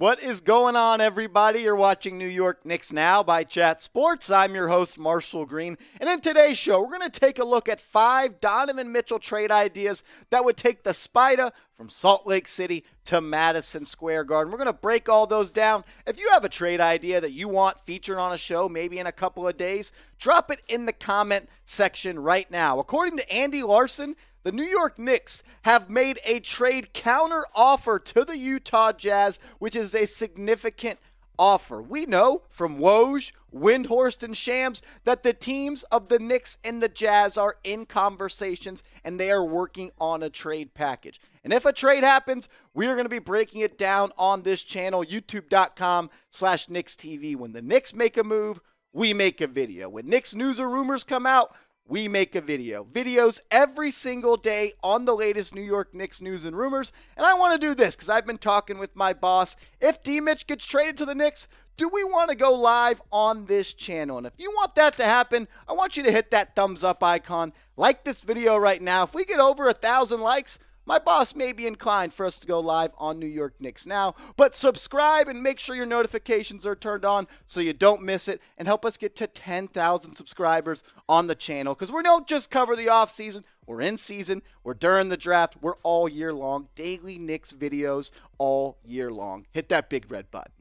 What is going on, everybody? You're watching New York Knicks Now by Chat Sports. I'm your host, Marshall Green. And in today's show, we're going to take a look at 5 Donovan Mitchell trade ideas that would take the Spider from Salt Lake City to Madison Square Garden. We're going to break all those down. If you have a trade idea that you want featured on a show, maybe in a couple of days, drop it in the comment section right now. According to Andy Larson, the New York Knicks have made a trade counter offer to the Utah Jazz, which is a significant offer. We know from Woj, Windhorst, and Shams that the teams of the Knicks and the Jazz are in conversations and they are working on a trade package. And if a trade happens, we are going to be breaking it down on this channel, youtube.com/KnicksTV. When the Knicks make a move, we make a video. When Knicks news or rumors come out, we make a video. Videos every single day on the latest New York Knicks news and rumors. And I want to do this because I've been talking with my boss. If D-Mitch gets traded to the Knicks, do we want to go live on this channel? And if you want that to happen, I want you to hit that thumbs up icon. Like this video right now. If we get over 1,000 likes, my boss may be inclined for us to go live on New York Knicks Now. But subscribe and make sure your notifications are turned on so you don't miss it. And help us get to 10,000 subscribers on the channel. Because we don't just cover the offseason. We're in season. We're during the draft. We're all year long. Daily Knicks videos all year long. Hit that big red button.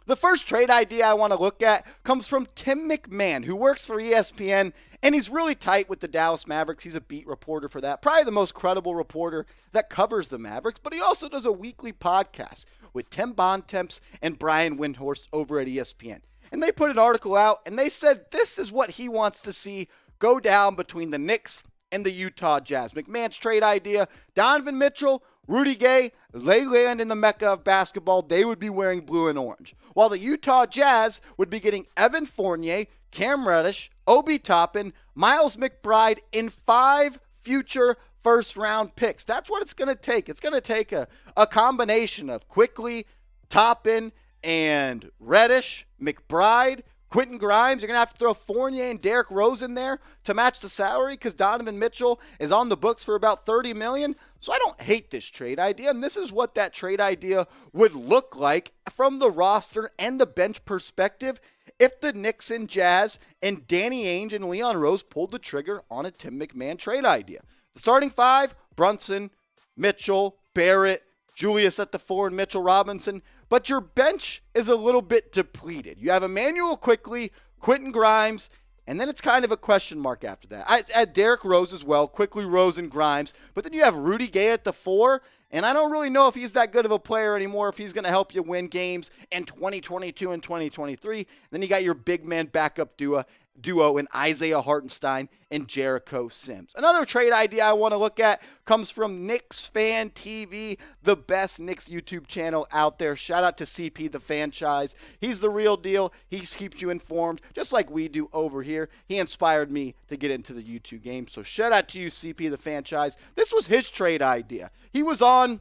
The first trade idea I want to look at comes from Tim MacMahon, who works for ESPN, and he's really tight with the Dallas Mavericks. He's a beat reporter for that, probably the most credible reporter that covers the Mavericks, but he also does a weekly podcast with Tim Bontemps and Brian Windhorst over at ESPN. And they put an article out, and they said this is what he wants to see go down between the Knicks and the Utah Jazz. MacMahon's trade idea, Donovan Mitchell, Rudy Gay, they land in the mecca of basketball. They would be wearing blue and orange. While the Utah Jazz would be getting Evan Fournier, Cam Reddish, Obi Toppin, Miles McBride in 5 future first-round picks. That's what it's going to take. It's going to take a combination of Quickley, Toppin, and Reddish, McBride, Quentin Grimes. You're going to have to throw Fournier and Derrick Rose in there to match the salary because Donovan Mitchell is on the books for about $30 million. So I don't hate this trade idea, and this is what that trade idea would look like from the roster and the bench perspective if the Knicks and Jazz and Danny Ainge and Leon Rose pulled the trigger on a Tim MacMahon trade idea. The starting 5, Brunson, Mitchell, Barrett, Julius at the 4, and Mitchell Robinson. But your bench is a little bit depleted. You have Immanuel Quickley, Quentin Grimes, and then it's kind of a question mark after that. I add Derrick Rose as well, Quickley, Rose, and Grimes. But then you have Rudy Gay at the 4, and I don't really know if he's that good of a player anymore, if he's going to help you win games in 2022 and 2023. Then you got your big man backup duo in Isaiah Hartenstein and Jericho Sims. Another trade idea I want to look at comes from Knicks Fan TV, the best Knicks YouTube channel out there. Shout out to CP the franchise. He's the real deal. He keeps you informed just like we do over here. He inspired me to get into the YouTube game. So shout out to you, CP the franchise. This was his trade idea. He was on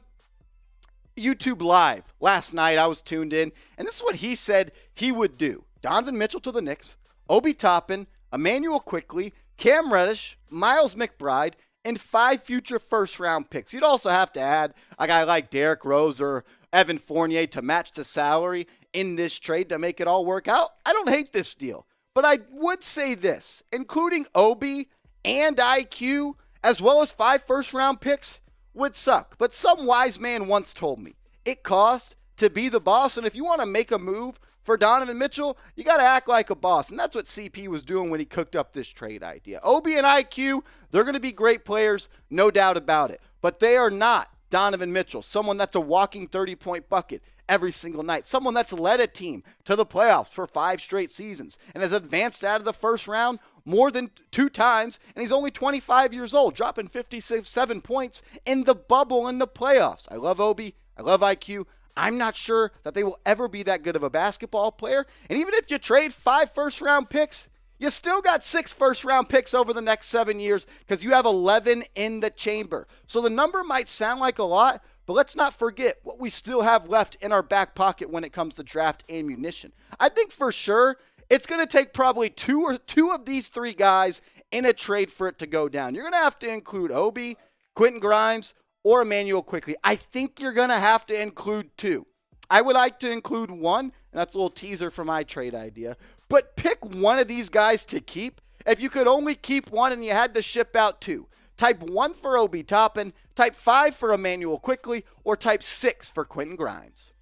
YouTube Live last night. I was tuned in, and this is what he said he would do. Donovan Mitchell to the Knicks, Obi Toppin, Immanuel Quickley, Cam Reddish, Miles McBride, and 5 future first-round picks. You'd also have to add a guy like Derrick Rose or Evan Fournier to match the salary in this trade to make it all work out. I don't hate this deal, but I would say this, including Obi and IQ, as well as 5 first-round picks, would suck. But some wise man once told me, it costs to be the boss, and if you want to make a move for Donovan Mitchell, you got to act like a boss. And that's what CP was doing when he cooked up this trade idea. Obi and IQ, they're going to be great players, no doubt about it. But they are not Donovan Mitchell, someone that's a walking 30-point bucket every single night, someone that's led a team to the playoffs for 5 straight seasons and has advanced out of the first round more than 2 times, and he's only 25 years old, dropping 57 points in the bubble in the playoffs. I love Obi. I love IQ. I'm not sure that they will ever be that good of a basketball player. And even if you trade 5 first-round picks, you still got 6 first-round picks over the next 7 years because you have 11 in the chamber. So the number might sound like a lot, but let's not forget what we still have left in our back pocket when it comes to draft ammunition. I think for sure it's going to take probably two of these 3 guys in a trade for it to go down. You're going to have to include Obi, Quentin Grimes, or Immanuel Quickley. I think you're going to have to include 2. I would like to include one, and that's a little teaser for my trade idea, but pick one of these guys to keep. If you could only keep one and you had to ship out two, type 1 for Obi Toppin, type 5 for Immanuel Quickley, or type 6 for Quentin Grimes.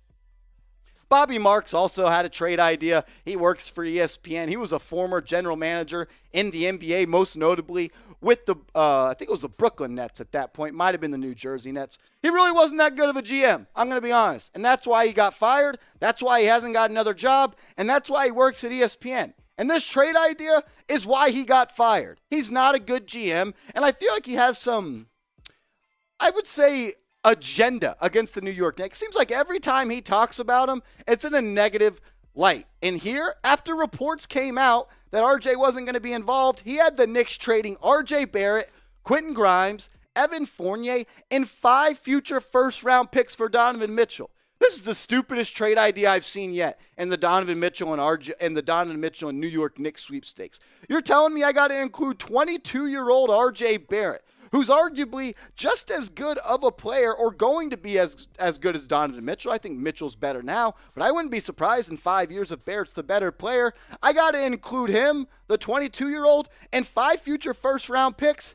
Bobby Marks also had a trade idea. He works for ESPN. He was a former general manager in the NBA, most notably with the, I think it was the Brooklyn Nets at that point. Might have been the New Jersey Nets. He really wasn't that good of a GM, I'm going to be honest. And that's why he got fired. That's why he hasn't got another job. And that's why he works at ESPN. And this trade idea is why he got fired. He's not a good GM. And I feel like he has some, I would say, agenda against the New York Knicks. Seems like every time he talks about them, it's in a negative light. And here, after reports came out that RJ wasn't going to be involved, he had the Knicks trading RJ Barrett, Quentin Grimes, Evan Fournier, and 5 future first-round picks for Donovan Mitchell. This is the stupidest trade idea I've seen yet in the Donovan Mitchell and New York Knicks sweepstakes. You're telling me I got to include 22-year-old RJ Barrett, who's arguably just as good of a player or going to be as good as Donovan Mitchell. I think Mitchell's better now, but I wouldn't be surprised in 5 years if Barrett's the better player. I got to include him, the 22-year-old, and 5 future first-round picks.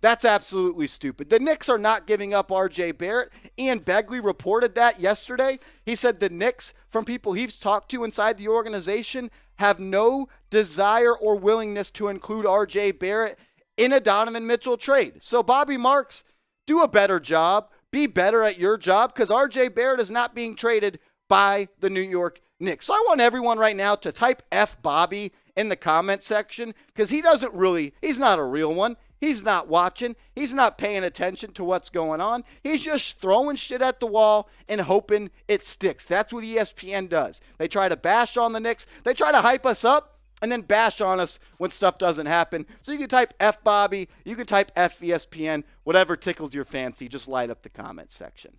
That's absolutely stupid. The Knicks are not giving up RJ Barrett. Ian Begley reported that yesterday. He said the Knicks, from people he's talked to inside the organization, have no desire or willingness to include RJ Barrett in a Donovan Mitchell trade. So Bobby Marks, do a better job. Be better at your job, because RJ Barrett is not being traded by the New York Knicks. So I want everyone right now to type F Bobby in the comment section, because he's not a real one. He's not watching. He's not paying attention to what's going on. He's just throwing shit at the wall and hoping it sticks. That's what ESPN does. They try to bash on the Knicks. They try to hype us up and then bash on us when stuff doesn't happen. So you can type F Bobby. You can type F ESPN. Whatever tickles your fancy. Just light up the comment section.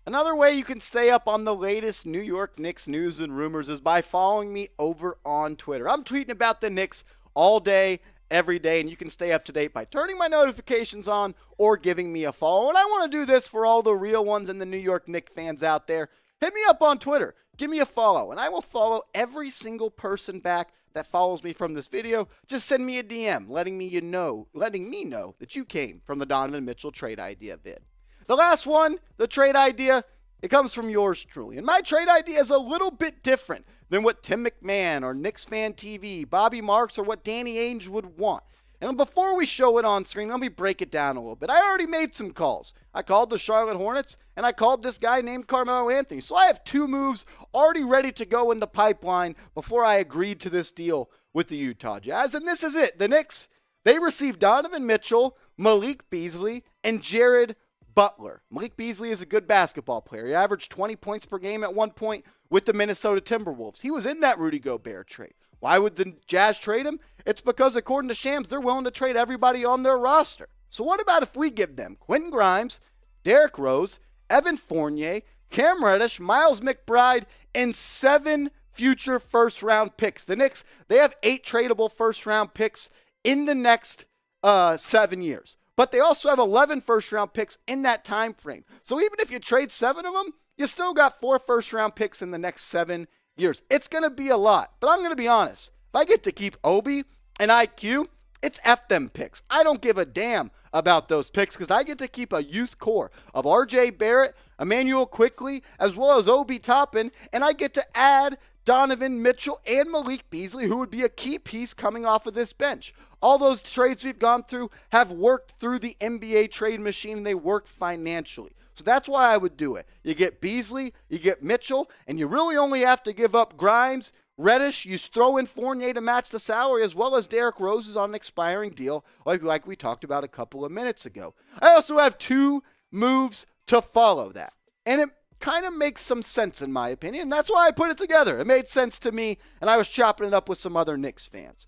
Another way you can stay up on the latest New York Knicks news and rumors is by following me over on Twitter. I'm tweeting about the Knicks all day, every day, and you can stay up to date by turning my notifications on or giving me a follow. And I want to do this for all the real ones and the New York Knicks fans out there. Hit me up on Twitter. Give me a follow, and I will follow every single person back that follows me from this video. Just send me a DM letting me know that you came from the Donovan Mitchell trade idea vid. The last one, the trade idea, it comes from yours truly. And my trade idea is a little bit different than what Tim MacMahon or Knicks Fan TV, Bobby Marks, or what Danny Ainge would want. And before we show it on screen, let me break it down a little bit. I already made some calls. I called the Charlotte Hornets, and I called this guy named Carmelo Anthony. So I have 2 moves already ready to go in the pipeline before I agreed to this deal with the Utah Jazz. And this is it. The Knicks, they received Donovan Mitchell, Malik Beasley, and Jared Butler. Malik Beasley is a good basketball player. He averaged 20 points per game at one point with the Minnesota Timberwolves. He was in that Rudy Gobert trade. Why would the Jazz trade him? It's because, according to Shams, they're willing to trade everybody on their roster. So what about if we give them Quentin Grimes, Derrick Rose, Evan Fournier, Cam Reddish, Miles McBride, and 7 future first-round picks? The Knicks, they have 8 tradable first-round picks in the next 7 years. But they also have 11 first-round picks in that time frame. So even if you trade 7 of them, you still got 4 first-round picks in the next 7 years. It's going to be a lot. But I'm going to be honest. If I get to keep Obi and IQ, it's F them picks. I don't give a damn about those picks because I get to keep a youth core of RJ Barrett, Immanuel Quickley, as well as Obi Toppin, and I get to add Donovan Mitchell and Malik Beasley, who would be a key piece coming off of this bench. All those trades we've gone through have worked through the NBA trade machine, and they work financially. So that's why I would do it. You get Beasley, you get Mitchell, and you really only have to give up Grimes, Reddish. You throw in Fournier to match the salary, as well as Derrick Rose is on an expiring deal, like we talked about a couple of minutes ago. I also have 2 moves to follow that. And it kind of makes some sense in my opinion. That's why I put it together. It made sense to me, and I was chopping it up with some other Knicks fans.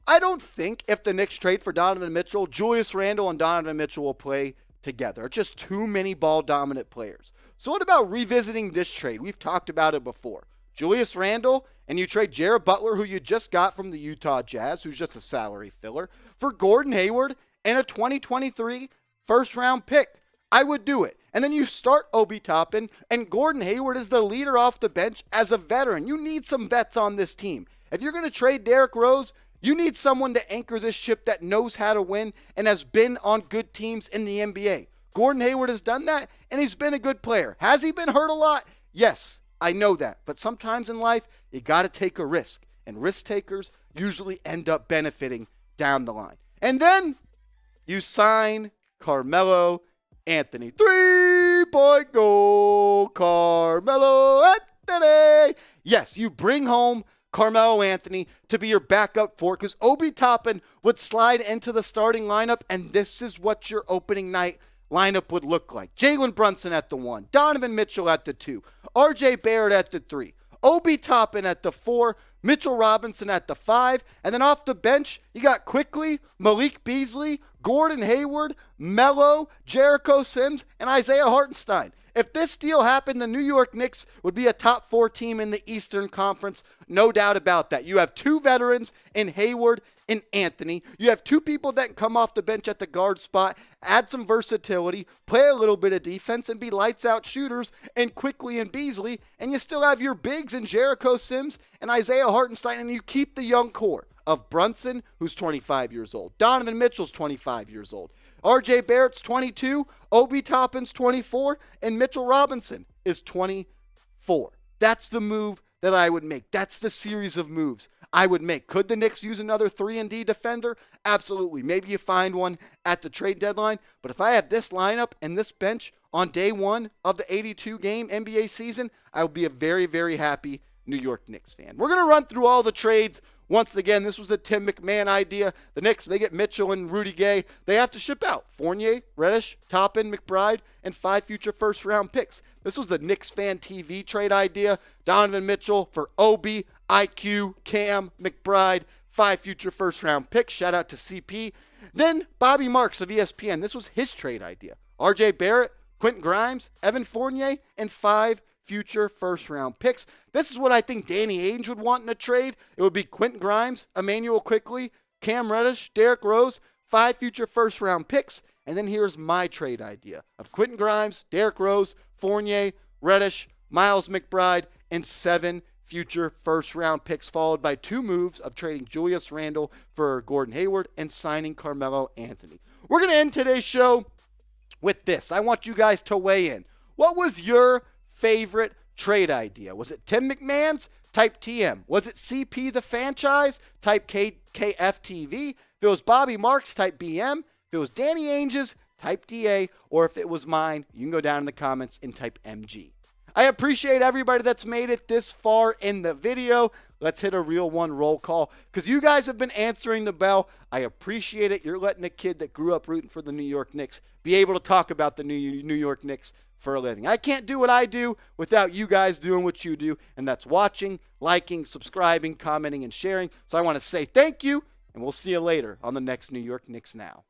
I don't think if the Knicks trade for Donovan Mitchell, Julius Randle and Donovan Mitchell will play together. Just too many ball-dominant players. So what about revisiting this trade? We've talked about it before. Julius Randle, and you trade Jared Butler, who you just got from the Utah Jazz, who's just a salary filler, for Gordon Hayward and a 2023 first-round pick. I would do it. And then you start Obi Toppin, and Gordon Hayward is the leader off the bench as a veteran. You need some vets on this team. If you're going to trade Derrick Rose, you need someone to anchor this ship that knows how to win and has been on good teams in the NBA. Gordon Hayward has done that, and he's been a good player. Has he been hurt a lot? Yes, I know that. But sometimes in life, you got to take a risk. And risk takers usually end up benefiting down the line. And then you sign Carmelo Anthony. 3-point goal, Carmelo Anthony. Yes, you bring home Carmelo Anthony to be your backup for it because Obi Toppin would slide into the starting lineup, and this is what your opening night lineup would look like. Jalen Brunson at the 1, Donovan Mitchell at the 2, RJ Barrett at the 3, Obi Toppin at the 4, Mitchell Robinson at the 5, and then off the bench, you got Quickley, Malik Beasley, Gordon Hayward, Melo, Jericho Sims, and Isaiah Hartenstein. If this deal happened, the New York Knicks would be a top 4 team in the Eastern Conference. No doubt about that. You have 2 veterans in Hayward and Anthony. You have 2 people that can come off the bench at the guard spot, add some versatility, play a little bit of defense, and be lights out shooters and Quickley and Beasley. And you still have your bigs in Jericho Sims and Isaiah Hartenstein, and you keep the young core of Brunson, who's 25 years old. Donovan Mitchell's 25 years old. RJ Barrett's 22, Obi Toppin's 24, and Mitchell Robinson is 24. That's the move that I would make. That's the series of moves I would make. Could the Knicks use another 3-and-D defender? Absolutely. Maybe you find one at the trade deadline. But if I have this lineup and this bench on day 1 of the 82-game NBA season, I would be a very, very happy New York Knicks fan. We're going to run through all the trades. Once again, this was the Tim MacMahon idea. The Knicks, they get Mitchell and Rudy Gay. They have to ship out Fournier, Reddish, Toppin, McBride, and 5 future first-round picks. This was the Knicks Fan TV trade idea. Donovan Mitchell for Obi, IQ, Cam, McBride, 5 future first-round picks. Shout out to CP. Then Bobby Marks of ESPN. This was his trade idea. RJ Barrett, Quentin Grimes, Evan Fournier, and 5 future first-round picks. This is what I think Danny Ainge would want in a trade. It would be Quentin Grimes, Immanuel Quickley, Cam Reddish, Derrick Rose, 5 future first-round picks. And then here's my trade idea of Quentin Grimes, Derrick Rose, Fournier, Reddish, Miles McBride, and 7 future first-round picks, followed by 2 moves of trading Julius Randle for Gordon Hayward and signing Carmelo Anthony. We're going to end today's show with this. I want you guys to weigh in. What was your favorite trade idea? Was it Tim MacMahon's? Type TM. Was it CP the franchise? Type KFTV. If it was Bobby Marks, type BM. If it was Danny Ainge's, type DA. Or if it was mine, you can go down in the comments and type MG. I appreciate everybody that's made it this far in the video. Let's hit a real one roll call because you guys have been answering the bell. I appreciate it. You're letting a kid that grew up rooting for the New York Knicks be able to talk about the New York Knicks for a living. I can't do what I do without you guys doing what you do, and that's watching, liking, subscribing, commenting, and sharing. So I want to say thank you, and we'll see you later on the next New York Knicks Now.